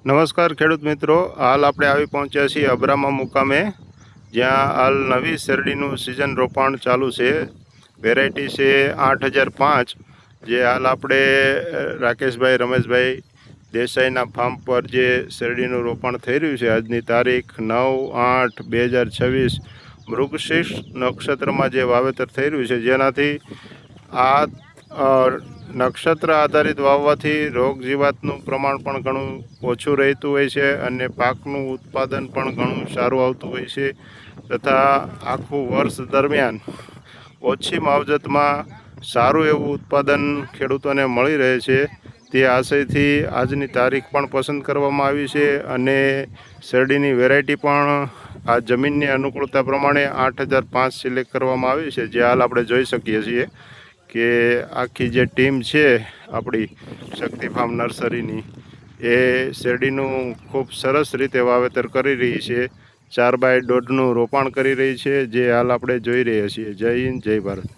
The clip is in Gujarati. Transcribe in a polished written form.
નમસ્કાર ખેડૂત મિત્રો, હાલ આપણે આવી પહોંચ્યા છીએ અબ્રામા મુકામે, જ્યાં હાલ નવી શેરડીનું સિઝન રોપાણ ચાલુ છે. વેરાયટી છે 8005, જે હાલ આપણે રાકેશભાઈ રમેશભાઈ દેસાઈના ફાર્મ પર જે શેરડીનું રોપાણ થઈ રહ્યું છે. આજની તારીખ 9/8/2026 મૃગશીર્ષ નક્ષત્રમાં જે વાવેતર થઈ રહ્યું છે, જેનાથી આ નક્ષત્ર આધારિત વાવવાથી રોગ જીવાતનું પ્રમાણ પણ ઘણું ઓછું રહેતું હોય છે અને પાકનું ઉત્પાદન પણ ઘણું સારું આવતું હોય છે, તથા આખું વર્ષ દરમિયાન ઓછી માવજતમાં સારું એવું ઉત્પાદન ખેડૂતોને મળી રહે છે. તે આશયથી આજની તારીખ પણ પસંદ કરવામાં આવી છે અને શેરડીની વેરાયટી પણ આ જમીનની અનુકૂળતા પ્રમાણે 8005 સિલેક્ટ કરવામાં આવી છે, જે હાલ આપણે જોઈ શકીએ છીએ કે આખી જે ટીમ છે આપણી શક્તિ ફાર્મ નર્સરીની, એ શેરડીનું ખૂબ સરસ રીતે વાવેતર કરી રહી છે. 4x1.5નું રોપાણ કરી રહી છે, જે હાલ આપણે જોઈ રહ્યા છીએ. જય હિન્દ, જય ભારત.